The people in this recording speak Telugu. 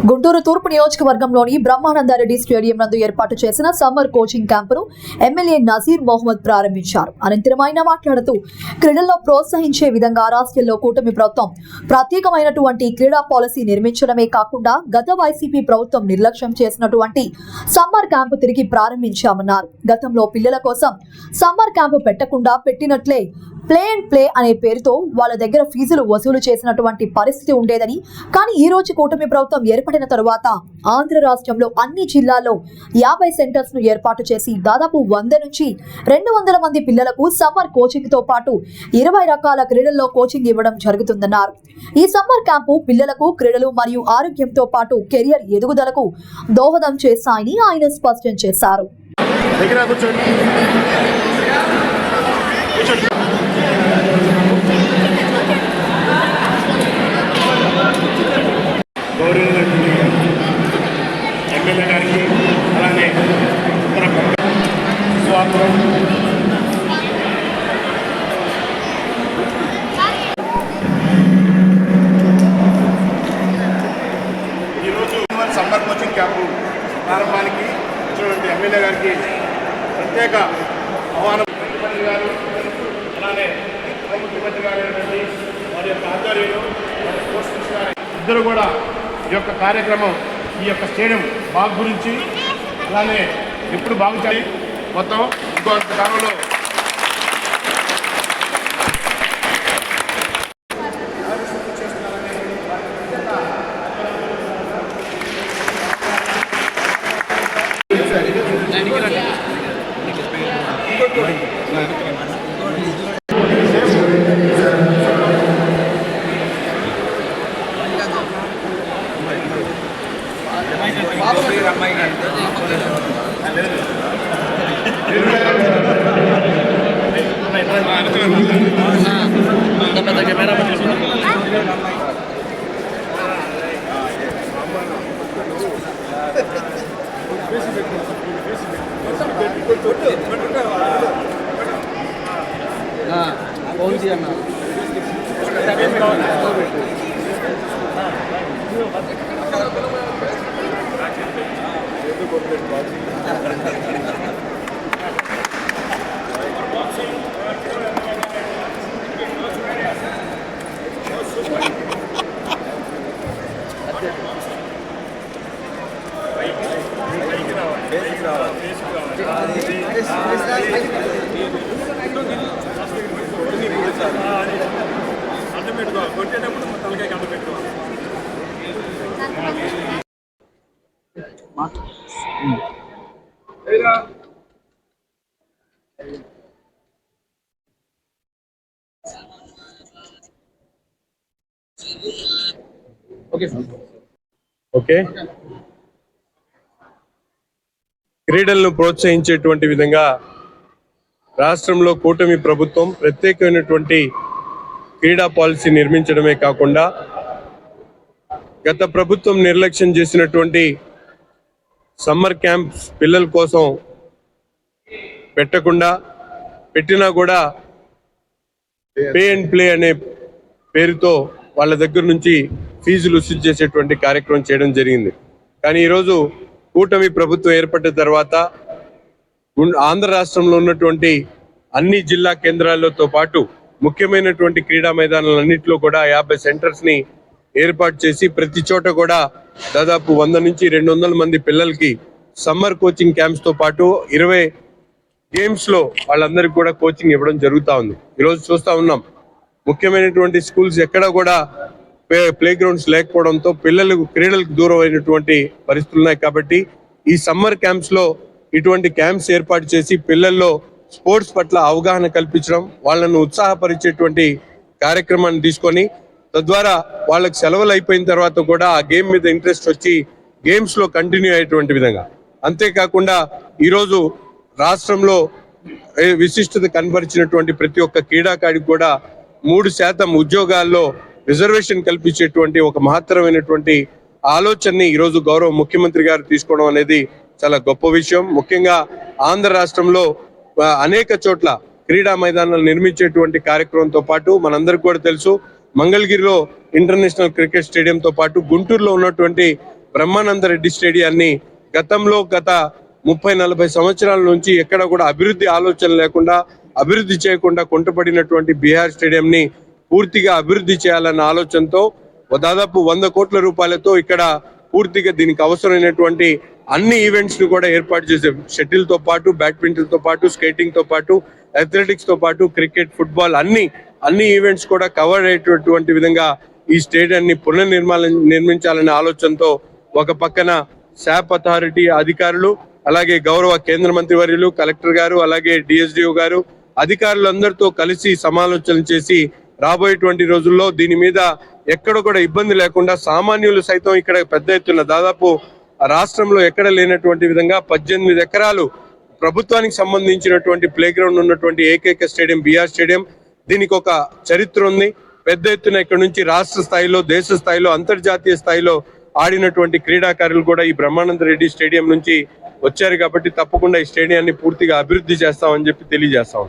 గుంటూరు తూర్పు నియోజకవర్గంలోని బ్రహ్మానందరెడ్డి స్టేడియం నందు ఏర్పాటు చేసిన సమ్మర్ కోచింగ్ క్యాంపును ఎమ్మెల్యే నజీర్ మొహమ్మద్ ప్రారంభించారు. అనంతరం ఆయన మాట్లాడుతూ క్రీడల్లో ప్రోత్సహించే విధంగా రాష్ట్రంలో కూటమి ప్రభుత్వం ప్రత్యేకమైనటువంటి క్రీడా పాలసీ నిర్మించడమే కాకుండా గత వైసీపీ ప్రభుత్వం నిర్లక్ష్యం చేసినటువంటి సమ్మర్ క్యాంపు తిరిగి ప్రారంభించామన్నారు. గతంలో పిల్లల కోసం సమ్మర్ క్యాంపు పెట్టకుండా పెట్టినట్లే ప్లే అనే పేరుతో వాళ్ళ దగ్గర ఫీజులు వసూలు చేసినటువంటి పరిస్థితి ఉండేదని, కానీ ఈ రోజు కూటమి ప్రభుత్వం ఏర్పడిన తరువాత ఆంధ్ర రాష్ట్రంలో అన్ని జిల్లాల్లో 50 సెంటర్స్ ను ఏర్పాటు చేసి దాదాపు 100 నుంచి 200 మంది పిల్లలకు సమ్మర్ కోచింగ్ తో పాటు 20 రకాల క్రీడల్లో కోచింగ్ ఇవ్వడం జరుగుతుందన్నారు. ఈ సమ్మర్ క్యాంపు పిల్లలకు క్రీడలు మరియు ఆరోగ్యంతో పాటు కెరియర్ ఎదుగుదలకు దోహదం చేస్తాయని ఆయన స్పష్టం చేశారు. ఎమ్మెల్యే గారికి అలానే స్వాగతం. ఈరోజు సమ్మర్ కోచింగ్ క్యాంపు ప్రారంభానికి వచ్చినటువంటి ఎమ్మెల్యే గారికి ప్రత్యేక ఆహ్వానం. ముఖ్యమంత్రి గారు అలానే ఉప ముఖ్యమంత్రి గారు అయినటువంటి వారి యొక్క ఆధ్వర్యంలో స్పోర్ట్స్ మినిస్టర్ గారు ఇద్దరు కూడా ఈ యొక్క కార్యక్రమం, ఈ యొక్క స్టేడియం బాగు గురించి అలానే ఎప్పుడు బాగు చేయాలి మొత్తం ఇంకొంత కాలంలో క్రీడలను ప్రోత్సహించేటువంటి విధంగా రాష్ట్రంలో కూటమి ప్రభుత్వం ప్రత్యేకమైనటువంటి క్రీడా పాలసీ నిర్మించడమే కాకుండా గత ప్రభుత్వం నిర్లక్ష్యం చేసినటువంటి సమ్మర్ క్యాంప్స్ పిల్లల కోసం పెట్టకుండా, పెట్టినా కూడా పే అండ్ ప్లే అనే పేరుతో వాళ్ళ దగ్గర నుంచి ఫీజులు వసూలు చేసేటువంటి కార్యక్రమం చేయడం జరిగింది. కానీ ఈరోజు కూటమి ప్రభుత్వం ఏర్పడిన తర్వాత ఆంధ్ర రాష్ట్రంలో ఉన్నటువంటి అన్ని జిల్లా కేంద్రాలతో పాటు ముఖ్యమైనటువంటి క్రీడా మైదానాలన్నింటిలో కూడా 50 సెంటర్స్ ని ఏర్పాటు చేసి ప్రతి చోట కూడా దాదాపు 100 నుంచి 200 మంది పిల్లలకి సమ్మర్ కోచింగ్ క్యాంప్స్ తో పాటు 20 గేమ్స్ లో వాళ్ళందరికీ కూడా కోచింగ్ ఇవ్వడం జరుగుతూ ఉంది. ఈరోజు చూస్తా ఉన్నాం, ముఖ్యమైనటువంటి స్కూల్స్ ఎక్కడ కూడా ప్లే గ్రౌండ్స్ లేకపోవడంతో పిల్లలకు క్రీడలకు దూరం అయినటువంటి పరిస్థితులు ఉన్నాయి. కాబట్టి ఈ సమ్మర్ క్యాంప్స్ లో ఇటువంటి క్యాంప్స్ ఏర్పాటు చేసి పిల్లల్లో స్పోర్ట్స్ పట్ల అవగాహన కల్పించడం, వాళ్ళను ఉత్సాహపరిచేటువంటి కార్యక్రమాన్ని తీసుకొని తద్వారా వాళ్ళకి సెలవులు అయిపోయిన తర్వాత కూడా ఆ గేమ్ మీద ఇంట్రెస్ట్ వచ్చి గేమ్స్ లో కంటిన్యూ అయ్యేటువంటి విధంగా. అంతేకాకుండా ఈరోజు రాష్ట్రంలో విశిష్టత కనబరిచినటువంటి ప్రతి ఒక్క క్రీడాకాడికి కూడా 3% ఉద్యోగాల్లో రిజర్వేషన్ కల్పించేటువంటి ఒక మహత్తరమైనటువంటి ఆలోచనని ఈరోజు గౌరవ ముఖ్యమంత్రి గారు తీసుకోవడం అనేది చాలా గొప్ప విషయం. ముఖ్యంగా ఆంధ్ర రాష్ట్రంలో అనేక చోట్ల క్రీడా మైదానాలు నిర్మించేటువంటి కార్యక్రమంతో పాటు మనందరికీ కూడా తెలుసు, మంగళగిరిలో ఇంటర్నేషనల్ క్రికెట్ స్టేడియంతో పాటు గుంటూరులో ఉన్నటువంటి బ్రహ్మానంద రెడ్డి స్టేడియాన్ని గత 30-40 సంవత్సరాల నుంచి ఎక్కడ కూడా అభివృద్ధి ఆలోచన లేకుండా అభివృద్ధి చేయకుండా కుంటపడినటువంటి బీహార్ స్టేడియంని పూర్తిగా అభివృద్ధి చేయాలన్న ఆలోచనతో దాదాపు 100 కోట్ల రూపాయలతో ఇక్కడ పూర్తిగా దీనికి అవసరమైనటువంటి అన్ని ఈవెంట్స్ ను కూడా ఏర్పాటు చేసే షటిల్ తో పాటు బ్యాడ్మింటన్ తో పాటు స్కేటింగ్ తో పాటు అథ్లెటిక్స్ తో పాటు క్రికెట్ ఫుట్బాల్ అన్ని ఈవెంట్స్ కూడా కవర్ అయ్యేటటువంటి విధంగా ఈ స్టేడియాన్ని నిర్మించాలనే ఆలోచనతో ఒక పక్కన శాప్ అథారిటీ అధికారులు అలాగే గౌరవ కేంద్ర మంత్రి వర్యులు కలెక్టర్ గారు అలాగే డిఎస్డిఓ గారు అధికారులందరితో కలిసి సమాలోచన చేసి రాబోయేటువంటి రోజుల్లో దీని మీద ఎక్కడ కూడా ఇబ్బంది లేకుండా సామాన్యులు సైతం ఇక్కడ పెద్ద ఎత్తున దాదాపు రాష్ట్రంలో ఎక్కడ లేనటువంటి విధంగా 18 ఎకరాలు ప్రభుత్వానికి సంబంధించినటువంటి ప్లే గ్రౌండ్ ఉన్నటువంటి ఏకైక స్టేడియం బీఆర్ స్టేడియం. దీనికి ఒక చరిత్ర ఉంది. పెద్ద ఎత్తున ఇక్కడ నుంచి రాష్ట్ర స్థాయిలో దేశ స్థాయిలో అంతర్జాతీయ స్థాయిలో ఆడినటువంటి క్రీడాకారులు కూడా ఈ బ్రహ్మానంద రెడ్డి స్టేడియం నుంచి వచ్చారు కాబట్టి తప్పకుండా ఈ స్టేడియాన్ని పూర్తిగా అభివృద్ధి చేస్తామని చెప్పి తెలియజేస్తాం.